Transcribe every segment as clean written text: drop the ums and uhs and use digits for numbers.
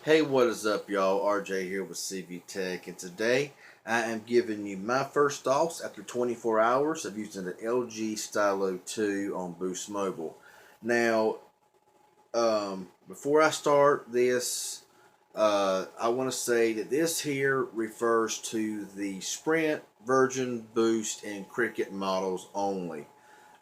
Hey, what is up, y'all? RJ here with CV Tech, and today I am giving you my first thoughts after 24 hours of using the LG Stylo 2 on Boost Mobile. Now, before I start this, I want to say that this here refers to the Sprint, Virgin, Boost, and Cricket models only,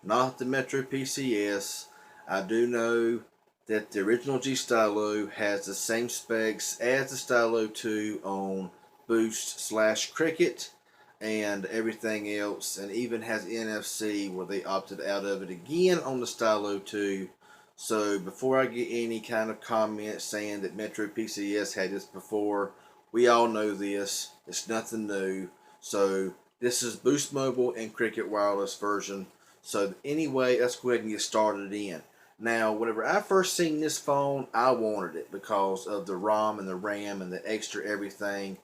not the Metro PCS. I do know that the original G Stylo has the same specs as the Stylo 2 on Boost slash Cricket and everything else, and even has NFC where they opted out of it again on the Stylo 2. So before I get any kind of comment saying that Metro PCS had this before, we all know this. It's nothing new. So this is Boost Mobile and Cricket Wireless version. So anyway, let's go ahead and get started in. Now, whenever I first seen this phone, I wanted it because of the ROM and the RAM and the extra everything.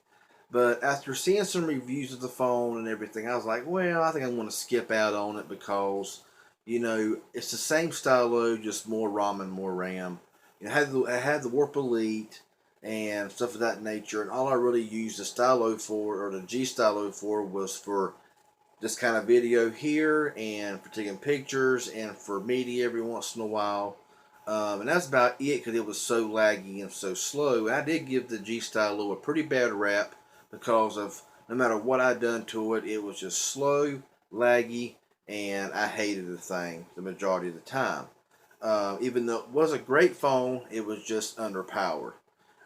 But after seeing some reviews of the phone and everything, I was like, well, I think I'm going to skip out on it because, it's the same Stylo, just more ROM and more RAM. I had the Warp Elite and stuff of that nature, and all I really used the Stylo for, or the G Stylo for, was for this kind of video here and for taking pictures and for media every once in a while. And that's about it because it was so laggy and so slow. I did give the G Stylo a pretty bad rap because of no matter what I'd done to it, it was just slow, laggy, and I hated the thing the majority of the time. Even though it was a great phone, it was just underpowered.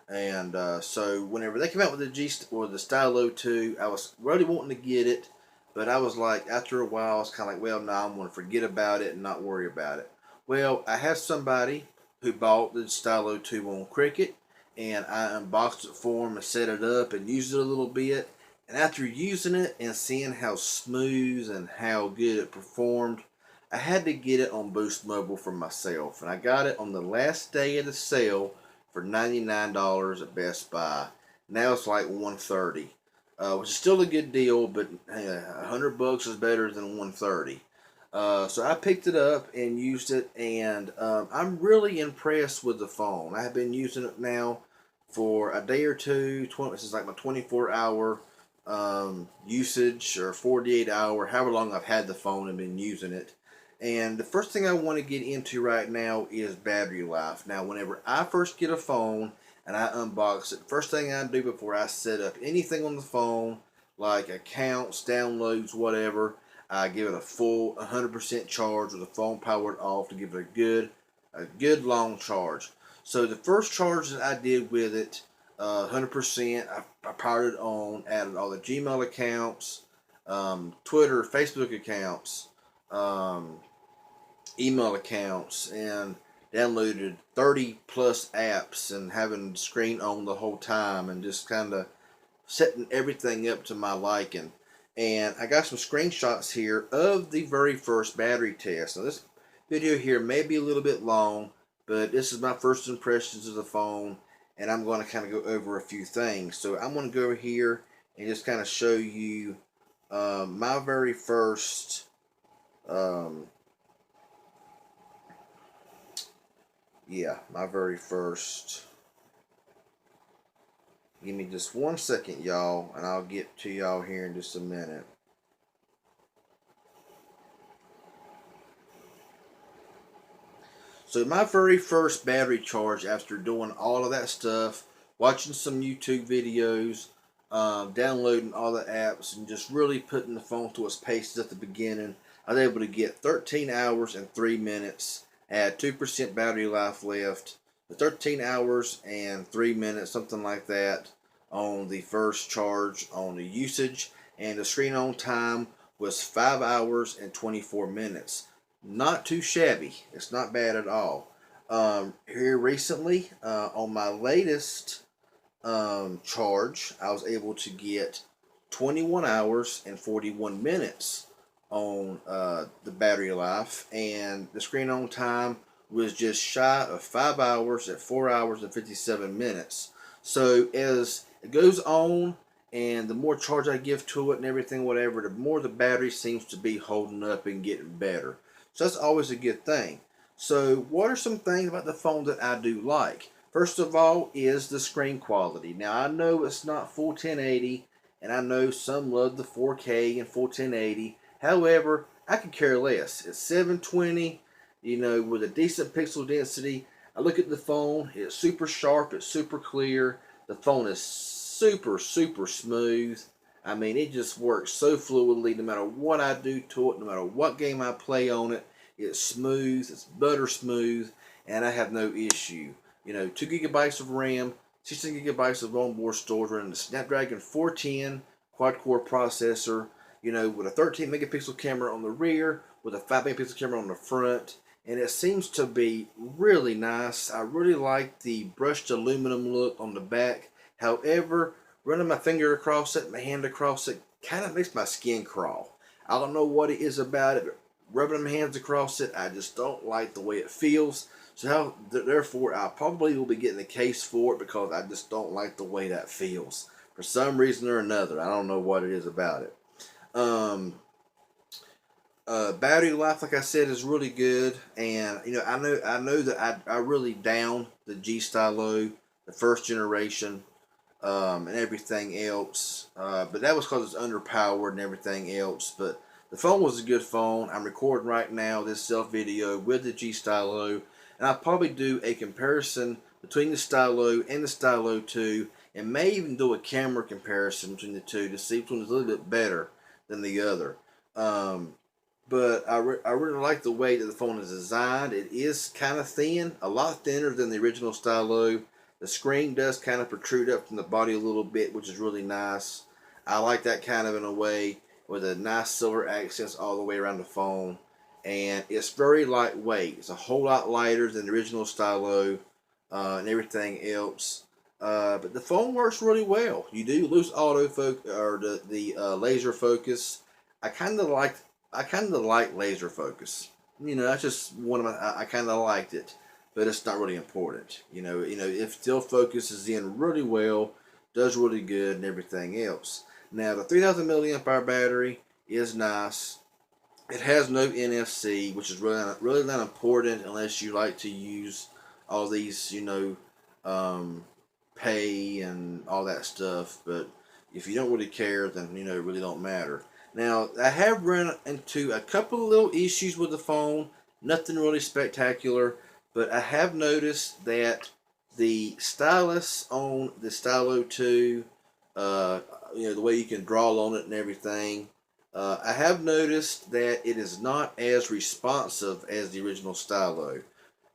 And so whenever they came out with the Stylo 2, I was really wanting to get it, but I was like, after a while, I was kind of like, well, no, I'm going to forget about it and not worry about it. Well, I have somebody who bought the Stylo 2 on Cricket, and I unboxed it for him and set it up and used it a little bit. And after using it and seeing how smooth and how good it performed, I had to get it on Boost Mobile for myself. And I got it on the last day of the sale for $99 at Best Buy. Now it's like $130, which is still a good deal, but hey, $100 is better than $130. So I picked it up and used it, and I'm really impressed with the phone. I have been using it now for a day or two. This is like my 24-hour usage, or 48-hour, however long I've had the phone and been using it. And the first thing I want to get into right now is battery life. Now, whenever I first get a phone and I unbox it, first thing I do before I set up anything on the phone, like accounts, downloads, whatever, I give it a full 100% charge with the phone powered off to give it a good long charge. So the first charge that I did with it, 100%, I powered it on, added all the Gmail accounts, Twitter, Facebook accounts, um, email accounts, and downloaded 30 plus apps and having the screen on the whole time and just kind of setting everything up to my liking. And I got some screenshots here of the very first battery test. Now this video here may be a little bit long, but this is my first impressions of the phone, and I'm going to kind of go over a few things. So I'm going to go over here and just kind of show you my very first my very first. Give me just 1 second, y'all, and I'll get to y'all here in just a minute. So my very first battery charge after doing all of that stuff, watching some YouTube videos, downloading all the apps, and just really putting the phone to its paces at the beginning, I was able to get 13 hours and 3 minutes. I had 2% battery life left. The 13 hours and 3 minutes, something like that, on the first charge on the usage, and the screen on time was 5 hours and 24 minutes. Not too shabby. It's not bad at all. Here recently, on my latest charge, I was able to get 21 hours and 41 minutes on the battery life, and the screen on time was just shy of 5 hours at 4 hours and 57 minutes. So as it goes on, and the more charge I give to it and everything, whatever, the more the battery seems to be holding up and getting better. So that's always a good thing. So what are some things about the phone that I do like? First of all is the screen quality. Now I know it's not full 1080, and I know some love the 4K and full 1080. However, I could care less. It's 720, with a decent pixel density. I look at the phone, it's super sharp, it's super clear. The phone is super, super smooth. I mean, it just works so fluidly no matter what I do to it, no matter what game I play on it. It's smooth, it's butter smooth, and I have no issue. 2 gigabytes of RAM, 16 gigabytes of onboard storage running the Snapdragon 410 quad-core processor, with a 13 megapixel camera on the rear, with a 5 megapixel camera on the front, and it seems to be really nice. I really like the brushed aluminum look on the back. However, running my finger across it, my hand across it, kind of makes my skin crawl. I don't know what it is about it, but rubbing my hands across it, I just don't like the way it feels. So therefore, I probably will be getting a case for it because I just don't like the way that feels. For some reason or another, I don't know what it is about it. Battery life, like I said, is really good, and I know that I really down the G Stylo, the first generation, and everything else. But that was because it's underpowered and everything else. But the phone was a good phone. I'm recording right now this self video with the G Stylo, and I'll probably do a comparison between the Stylo and the Stylo 2, and may even do a camera comparison between the two to see which one is a little bit better than the other. But I really like the way that the phone is designed. It is kind of thin, a lot thinner than the original Stylo. The screen does kind of protrude up from the body a little bit, which is really nice. I like that kind of in a way, with a nice silver accents all the way around the phone. And it's very lightweight. It's a whole lot lighter than the original Stylo and everything else. But the phone works really well. You do lose autofocus or the laser focus. I kind of like laser focus. That's just one of my. I kind of liked it, but it's not really important. It still focuses in really well, does really good, and everything else. Now the 3,000 milliamp hour battery is nice. It has no NFC, which is really not important unless you like to use all these, pay and all that stuff. But if you don't really care, then it really don't matter. Now, I have run into a couple of little issues with the phone. Nothing really spectacular, but I have noticed that the stylus on the Stylo 2, the way you can draw on it and everything, I have noticed that it is not as responsive as the original Stylo.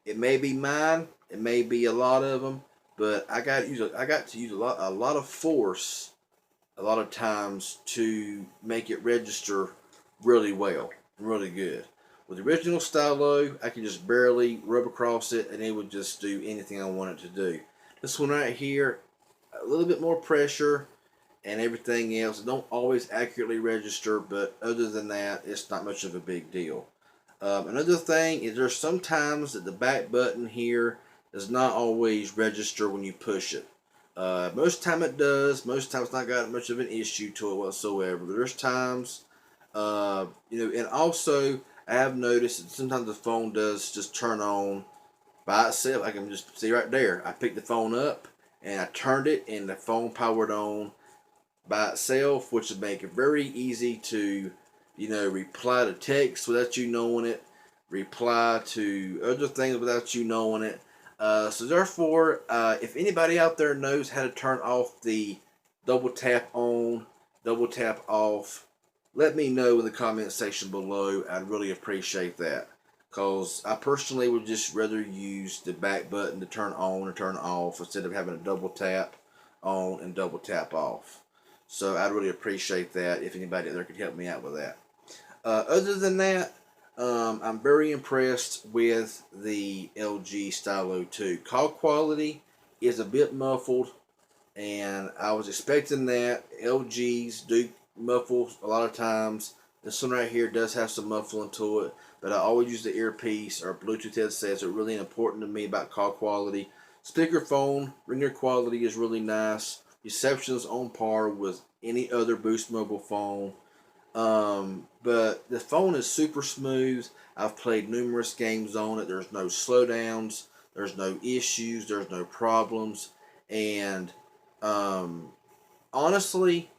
It may be mine, it may be a lot of them, but I got to use a lot of force a lot of times to make it register really well, really good. With the original Stylo, I can just barely rub across it and it would just do anything I want it to do. This one right here, a little bit more pressure and everything else. It don't always accurately register, but other than that, it's not much of a big deal. Another thing is there's sometimes that the back button here does not always register when you push it. Most time it does. Most times it's not got much of an issue to it whatsoever. But there's times, and also I have noticed that sometimes the phone does just turn on by itself. I can just see right there. I picked the phone up and I turned it, and the phone powered on by itself, which would make it very easy to, reply to text without you knowing it, reply to other things without you knowing it. So therefore, if anybody out there knows how to turn off the double tap on, double tap off, let me know in the comment section below. I'd really appreciate that, because I personally would just rather use the back button to turn on or turn off instead of having a double tap on and double tap off. So I'd really appreciate that if anybody out there could help me out with that. Other than that, I'm very impressed with the LG Stylo 2. Call quality is a bit muffled, and I was expecting that. LGs do muffle a lot of times. This one right here does have some muffling to it, but I always use the earpiece or Bluetooth headset, so it's really important to me about call quality. Speakerphone, ringer quality is really nice. Reception is on par with any other Boost Mobile phone. But the phone is super smooth. I've played numerous games on it. There's no slowdowns. There's no issues. There's no problems. And honestly,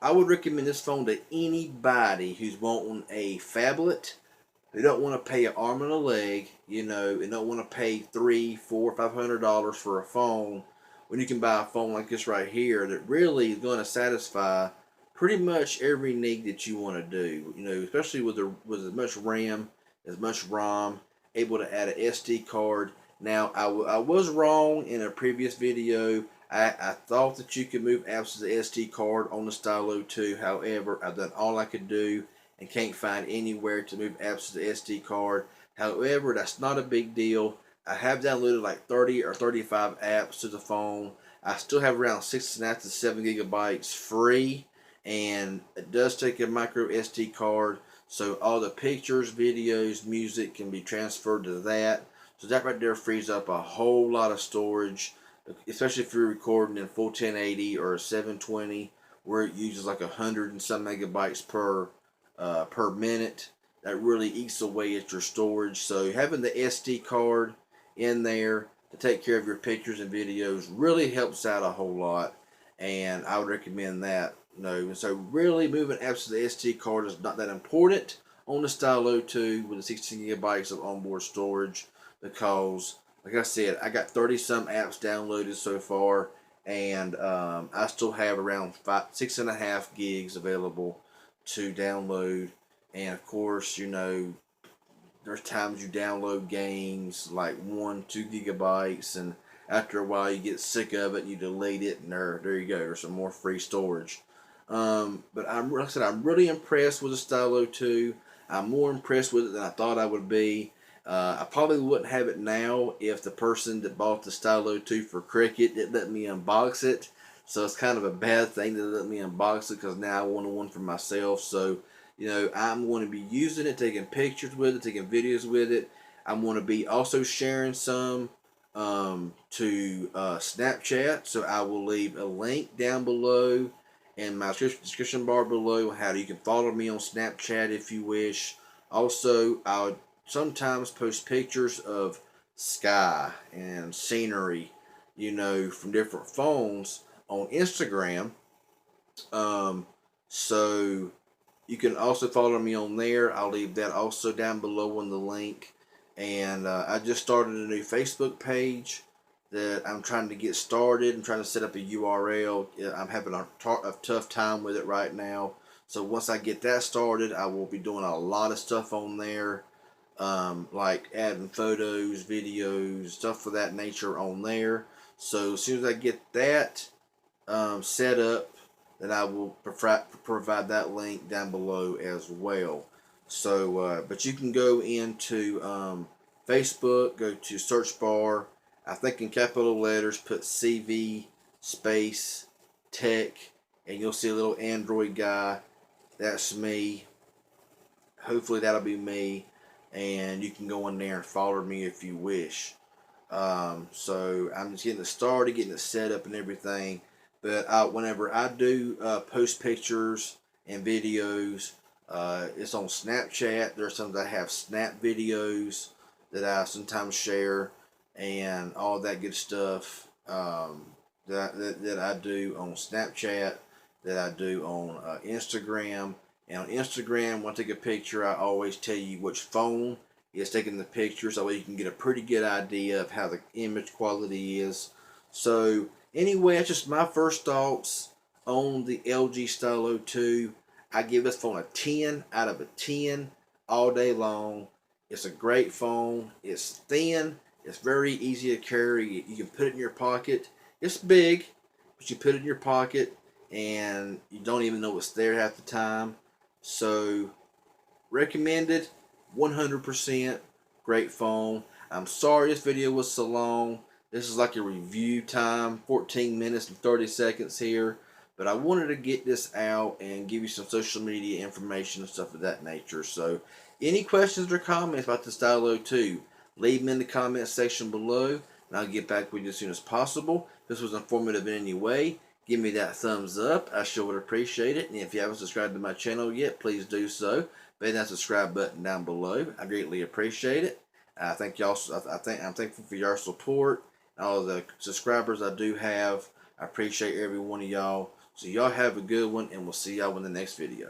I would recommend this phone to anybody who's wanting a phablet. They don't want to pay an arm and a leg, you know, and don't want to pay $300, $400, $500 for a phone when you can buy a phone like this right here that really is going to satisfy pretty much every need that you want to do. You know, especially with as much RAM, as much ROM, able to add an SD card. Now, I was wrong in a previous video. I thought that you could move apps to the SD card on the Stylo 2. However, I've done all I could do and can't find anywhere to move apps to the SD card. However, that's not a big deal. I have downloaded like 30 or 35 apps to the phone. I still have around 6.5 to 7 gigabytes free, and it does take a micro SD card, so all the pictures, videos, music can be transferred to that. So that right there frees up a whole lot of storage, especially if you're recording in full 1080 or 720, where it uses like 100 and some megabytes per minute. That really eats away at your storage. So having the SD card in there to take care of your pictures and videos really helps out a whole lot, and I would recommend that. You know, so really moving apps to the SD card is not that important on the Stylo 2 with the 16 gigabytes of onboard storage, because like I said, I got 30 some apps downloaded so far, and I still have around 6.5 gigs available to download. And of course, you know, there's times you download games like 1-2 gigabytes, and after a while you get sick of it and you delete it, and there you go, there's some more free storage. But like I said, I'm really impressed with the Stylo 2. I'm more impressed with it than I thought I would be. I probably wouldn't have it now if the person that bought the Stylo 2 for Cricket didn't let me unbox it. So it's kind of a bad thing to let me unbox it, because now I want one for myself. So, you know, I'm going to be using it, taking pictures with it, taking videos with it. I'm going to be also sharing some to Snapchat. So I will leave a link down below in my description bar below how you can follow me on Snapchat if you wish. Also, I'll sometimes post pictures of sky and scenery, you know, from different phones on Instagram. So you can also follow me on there. I'll leave that also down below in the link. And I just started a new Facebook page that I'm trying to get started. I'm trying to set up a URL. I'm having a tough time with it right now. So once I get that started, I will be doing a lot of stuff on there. Like adding photos, videos, stuff of that nature on there. So as soon as I get that set up, then I will provide that link down below as well. So, but you can go into Facebook, go to search bar, I think in capital letters, put CV space tech, and you'll see a little Android guy. That's me. Hopefully that'll be me, and you can go in there and follow me if you wish. So I'm just getting it started, getting it set up and everything. But whenever I do post pictures and videos, it's on Snapchat. There's some that have snap videos that I sometimes share, and all that good stuff that I do on Snapchat, that I do on Instagram. And on Instagram, when I take a picture, I always tell you which phone is taking the picture, so that way you can get a pretty good idea of how the image quality is. So anyway, that's just my first thoughts on the LG Stylo 2. I give this phone a 10 out of a 10 all day long. It's a great phone. It's thin. It's very easy to carry. You can put it in your pocket. It's big, but you put it in your pocket and you don't even know it's there half the time. So, recommended, 100%, great phone. I'm sorry this video was so long. This is like a review time, 14 minutes and 30 seconds here. But I wanted to get this out and give you some social media information and stuff of that nature. So, any questions or comments about the Stylo 2, leave them in the comment section below, and I'll get back with you as soon as possible. If this was informative in any way, give me that thumbs up. I sure would appreciate it. And if you haven't subscribed to my channel yet, please do so. Hit that subscribe button down below. I greatly appreciate it. I thank y'all. I'm thankful for your support, all the subscribers I do have. I appreciate every one of y'all. So y'all have a good one, and we'll see y'all in the next video.